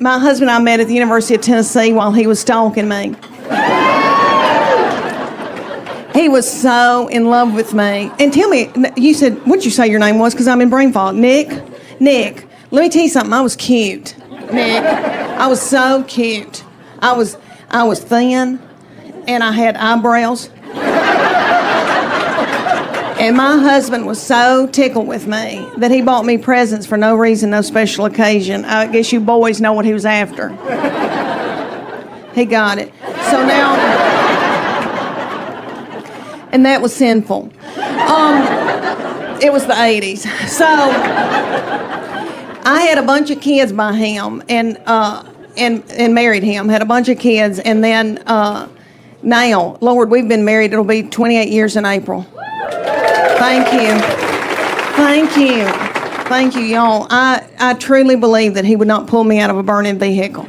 my husband and I met at the University of Tennessee while he was stalking me. He was so in love with me. And tell me, you said, what'd you say your name was? Because I'm in brain fog. Nick, let me tell you something. I was cute, Nick. I was so cute. I was thin, and I had eyebrows. And my husband was so tickled with me that he bought me presents for no reason, no special occasion. I guess you boys know what he was after. He got it. So now, and that was sinful. It was the 80s. So I had a bunch of kids by him and married him, had a bunch of kids, and then now, Lord, we've been married, it'll be 28 years in April. Thank you, y'all. I truly believe that he would not pull me out of a burning vehicle.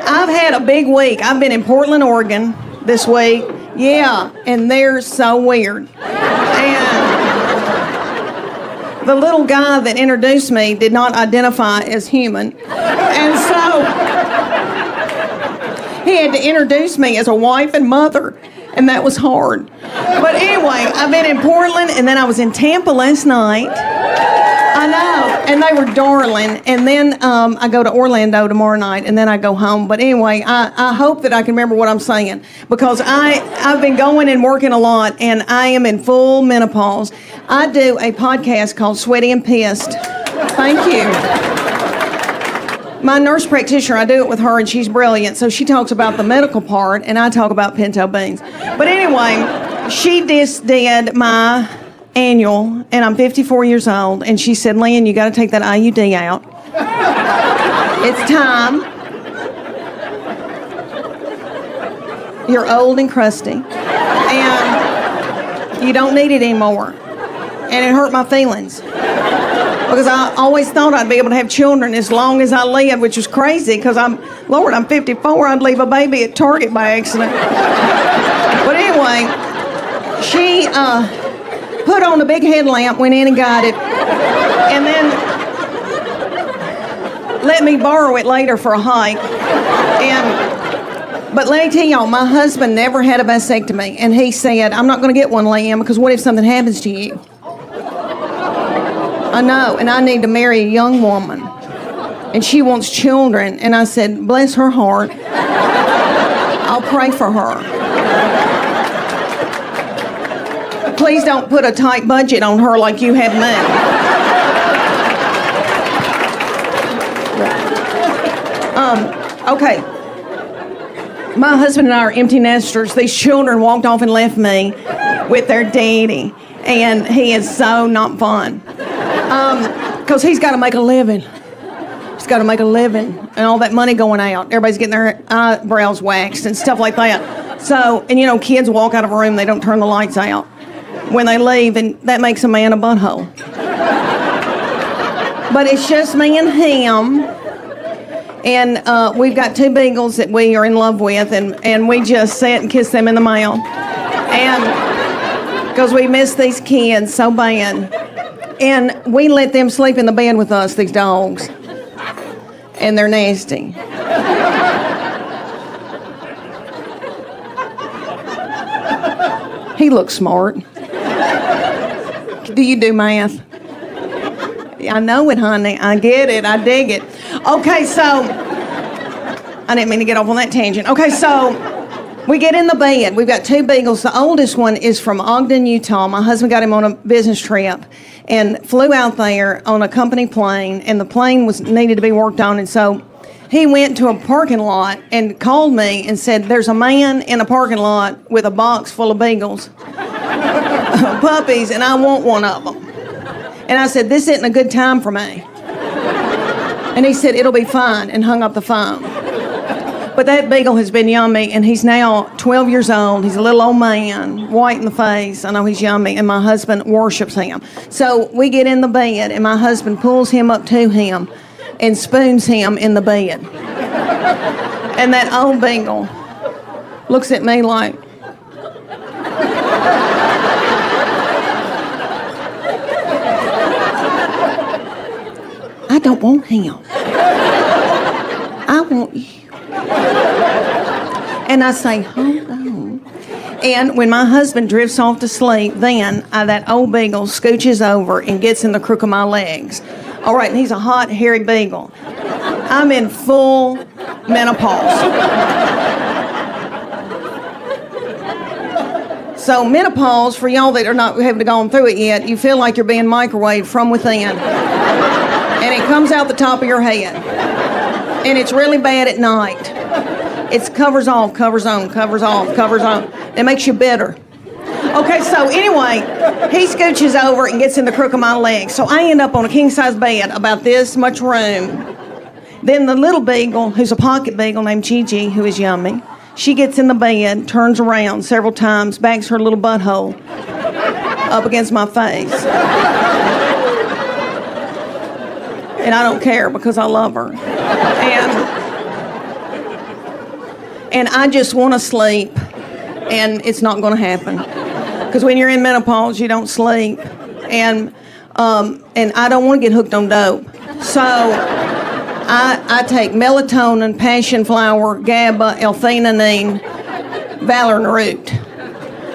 I've had a big week. I've been in Portland, Oregon this week. Yeah, and they're so weird. And the little guy that introduced me did not identify as human. And so he had to introduce me as a wife and mother, and that was hard. But anyway, I've been in Portland, and then I was in Tampa last night. I know, and they were darling. And then I go to Orlando tomorrow night, and then I go home. But anyway, I hope that I can remember what I'm saying, because I've been going and working a lot, and I am in full menopause. I do a podcast called Sweaty and Pissed. Thank you. My nurse practitioner, I do it with her, and she's brilliant. So she talks about the medical part, and I talk about pinto beans. But anyway, she just did my annual, and I'm 54 years old, and she said, Leanne, you got to take that IUD out. It's time. You're old and crusty, and you don't need it anymore. And it hurt my feelings, because I always thought I'd be able to have children as long as I lived, which was crazy, because I'm 54, I'd leave a baby at Target by accident. But anyway, she put on a big headlamp, went in and got it, and then let me borrow it later for a hike. But let me tell y'all, my husband never had a vasectomy, and he said, I'm not going to get one, Leanne, because what if something happens to you? I know, and I need to marry a young woman, and she wants children. And I said, bless her heart, I'll pray for her. Please don't put a tight budget on her like you have me. Okay. My husband and I are empty nesters. These children walked off and left me with their daddy, and he is so not fun. Because he's got to make a living. He's got to make a living, and all that money going out. Everybody's getting their eyebrows waxed and stuff like that. So, and you know, kids walk out of a room, they don't turn the lights out when they leave, and that makes a man a butthole. But it's just me and him, and we've got 2 beagles that we are in love with, and we just sit and kiss them in the mouth, and because we miss these kids so bad. And we let them sleep in the bed with us, these dogs. And they're nasty. He looks smart. Do you do math? I know it, honey. I get it. I dig it. Okay, so I didn't mean to get off on that tangent. Okay, so we get in the bed. We've got 2 beagles. The oldest one is from Ogden, Utah. My husband got him on a business trip and flew out there on a company plane, and the plane needed to be worked on, and so he went to a parking lot and called me and said, there's a man in a parking lot with a box full of beagles, puppies, and I want one of them. And I said, this isn't a good time for me. And he said, it'll be fine, and hung up the phone. But that beagle has been yummy, and he's now 12 years old. He's a little old man, white in the face. I know he's yummy, and my husband worships him. So we get in the bed, and my husband pulls him up to him and spoons him in the bed. And that old beagle looks at me like, I don't want him. I want you. And I say, hold on. And when my husband drifts off to sleep, then that old beagle scooches over and gets in the crook of my legs. All right, and he's a hot, hairy beagle. I'm in full menopause. So menopause, for y'all that haven't gone through it yet, you feel like you're being microwaved from within. And it comes out the top of your head. And it's really bad at night. It's covers off, covers on, covers off, covers on. It makes you bitter. Okay, so anyway, he scooches over and gets in the crook of my leg. So I end up on a king-size bed, about this much room. Then the little beagle, who's a pocket beagle named Gigi, who is yummy, she gets in the bed, turns around several times, backs her little butthole up against my face. And I don't care because I love her. And I just want to sleep, and it's not going to happen. Because when you're in menopause, you don't sleep. And I don't want to get hooked on dope. So I take melatonin, passion flower, GABA, L-theanine, valerian root,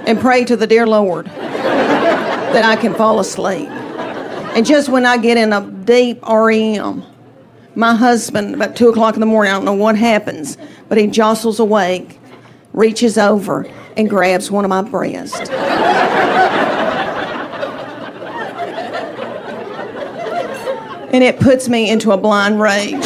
and pray to the dear Lord that I can fall asleep. And just when I get in a deep REM, my husband, about 2 o'clock in the morning, I don't know what happens, but he jostles awake, reaches over, and grabs one of my breasts. And it puts me into a blind rage. And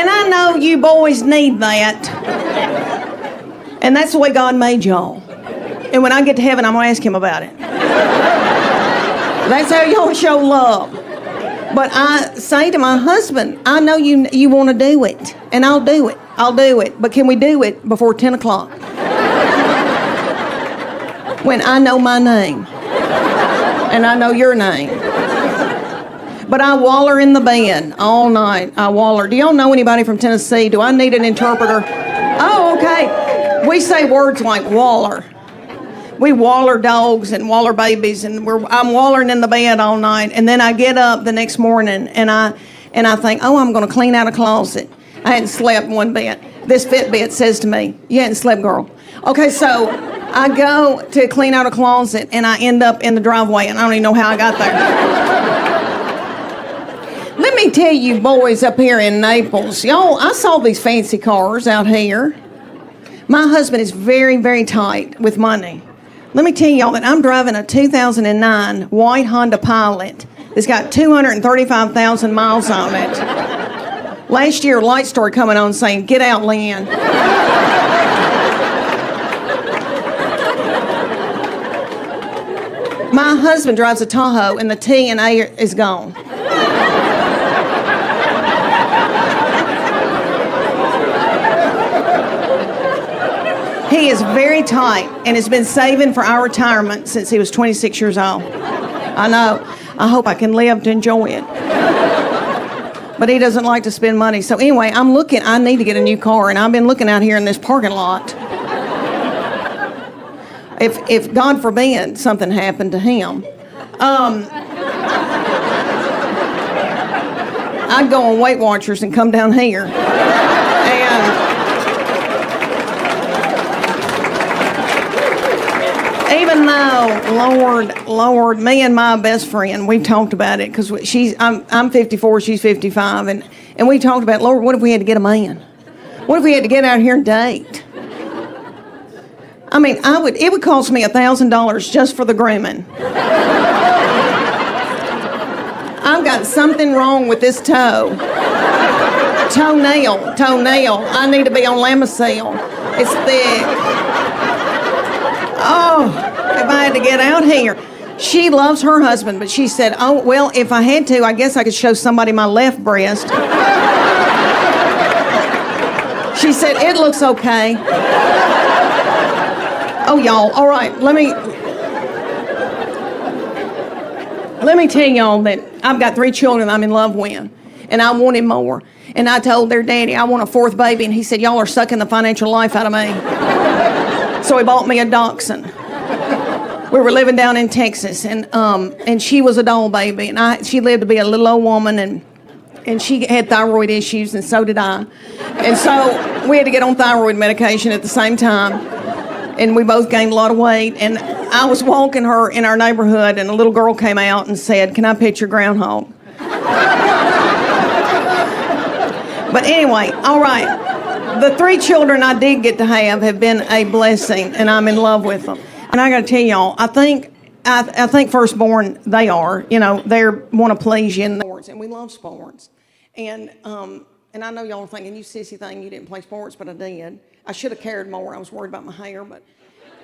I know you boys need that. And that's the way God made y'all. And when I get to heaven, I'm going to ask him about it. That's how y'all show love. But I say to my husband, I know you want to do it, and I'll do it. I'll do it. But can we do it before 10 o'clock? When I know my name, and I know your name. But I waller in the bed all night. I waller. Do y'all know anybody from Tennessee? Do I need an interpreter? Oh, okay. We say words like waller. We waller dogs and waller babies, and I'm wallering in the bed all night. And then I get up the next morning, and I think, oh, I'm going to clean out a closet. I hadn't slept one bit. This Fitbit says to me, you hadn't slept, girl. Okay, so I go to clean out a closet, and I end up in the driveway, and I don't even know how I got there. Let me tell you boys up here in Naples, y'all, I saw these fancy cars out here. My husband is very, very tight with money. Let me tell y'all that I'm driving a 2009 white Honda Pilot that's got 235,000 miles on it. Last year, a light started coming on saying, get out, Leanne. My husband drives a Tahoe, and the T and A is gone. He is very tight and has been saving for our retirement since he was 26 years old. I know. I hope I can live to enjoy it. But he doesn't like to spend money. So anyway, I need to get a new car, and I've been looking out here in this parking lot. If God forbid something happened to him, I'd go on Weight Watchers and come down here. Even though, Lord, me and my best friend, we've talked about it, because I'm 54, she's 55, and we talked about, Lord, what if we had to get a man? What if we had to get out here and date? I mean, it would cost me $1,000 just for the grooming. I've got something wrong with this toe. Toenail. I need to be on Lamisil. It's thick. Oh, if I had to get out here. She loves her husband, but she said, oh, well, if I had to, I guess I could show somebody my left breast. She said, it looks okay. Oh, y'all, all right, let me tell y'all that I've got 3 children I'm in love with, and I wanted more. And I told their daddy I want a fourth baby, and he said, y'all are sucking the financial life out of me. So he bought me a dachshund. We were living down in Texas, and she was a doll baby, and she lived to be a little old woman, and she had thyroid issues, and so did I. And so we had to get on thyroid medication at the same time, and we both gained a lot of weight. And I was walking her in our neighborhood, and a little girl came out and said, "Can I pet your groundhog?" But anyway, all right. The 3 children I did get to have been a blessing, and I'm in love with them. And I got to tell y'all, I think firstborn, they are, they want to please you in sports, and we love sports. And I know y'all are thinking, you sissy thing, you didn't play sports, but I did. I should have cared more. I was worried about my hair, but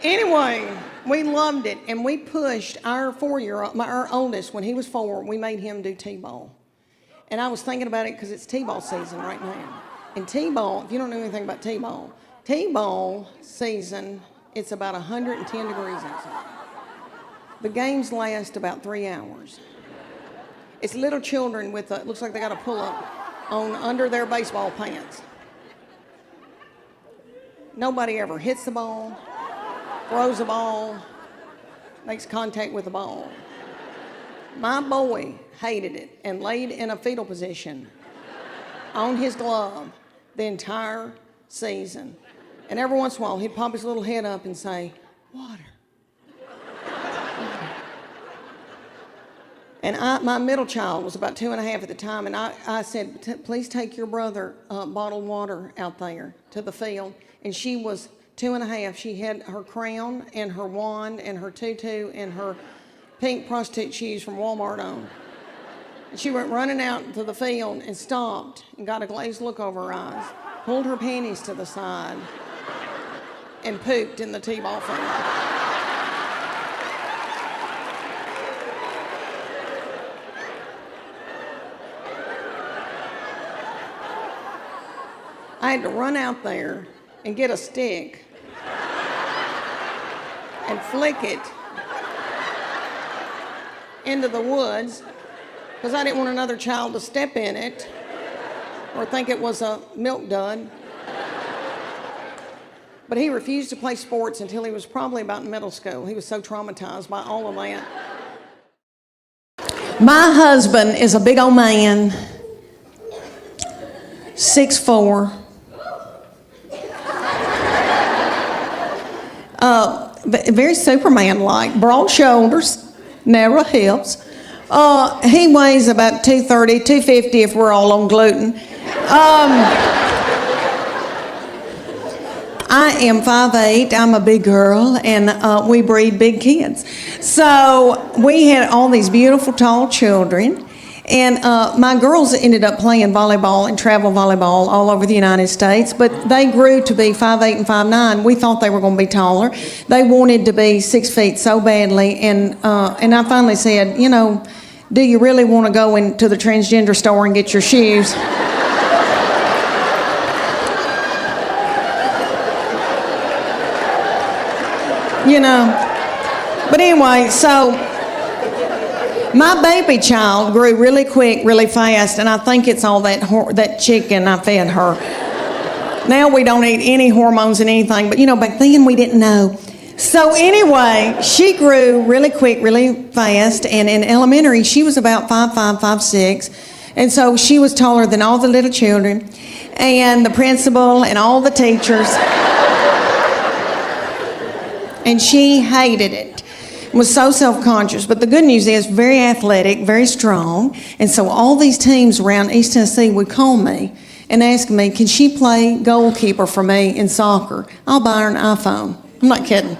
anyway, we loved it, and we pushed our 4-year-old, our oldest, when he was 4, we made him do T-ball. And I was thinking about it because it's T-ball season right now. And T-ball, if you don't know anything about T-ball season, it's about 110 degrees outside. The games last about 3 hours. It's little children with it looks like they got a pull-up on under their baseball pants. Nobody ever hits the ball, throws the ball, makes contact with the ball. My boy hated it and laid in a fetal position on his glove the entire season. And every once in a while, he'd pop his little head up and say, "Water." And my middle child was about 2.5 at the time, and I said, "Please take your brother bottled water out there to the field." And she was 2.5. She had her crown and her wand and her tutu and her pink prostitute shoes from Walmart on. And she went running out to the field and stopped and got a glazed look over her eyes, pulled her panties to the side, and pooped in the T-ball field. I had to run out there and get a stick and flick it into the woods because I didn't want another child to step in it or think it was a milk dud. But he refused to play sports until he was probably about in middle school. He was so traumatized by all of that. My husband is a big old man, 6'4". Very Superman-like, broad shoulders, narrow hips. He weighs about 230, 250 if we're all on gluten. I am 5'8", I'm a big girl, and we breed big kids. So we had all these beautiful tall children, and my girls ended up playing volleyball and travel volleyball all over the United States, but they grew to be 5'8" and 5'9". We thought they were going to be taller. They wanted to be 6 feet so badly, and I finally said, do you really want to go into the transgender store and get your shoes? But anyway, so my baby child grew really quick, really fast, and I think it's all that chicken I fed her. Now we don't eat any hormones and anything, but back then we didn't know. So anyway, she grew really quick, really fast, and in elementary she was about 5'5", 5'6", and so she was taller than all the little children, and the principal and all the teachers. And she hated it, was so self-conscious. But the good news is, very athletic, very strong. And so all these teams around East Tennessee would call me and ask me, can she play goalkeeper for me in soccer? I'll buy her an iPhone. I'm not kidding.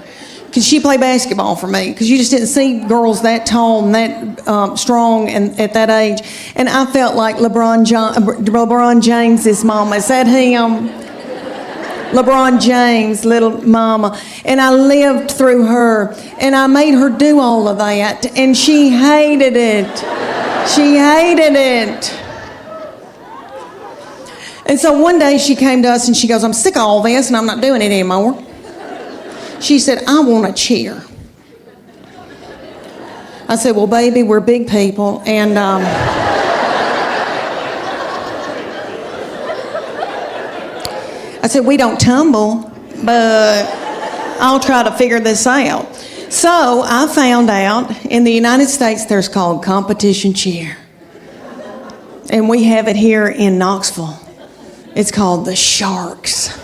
Could she play basketball for me? Because you just didn't see girls that tall and that strong and at that age. And I felt like LeBron James' mama. Is that him? LeBron James, little mama. And I lived through her, and I made her do all of that, and she hated it. She hated it. And so one day she came to us and she goes, I'm sick of all this and I'm not doing it anymore. She said, I want to cheer. I said, well, baby, we're big people, and I said, we don't tumble, but I'll try to figure this out. So I found out in the United States there's called competition cheer. And we have it here in Knoxville. It's called the Sharks.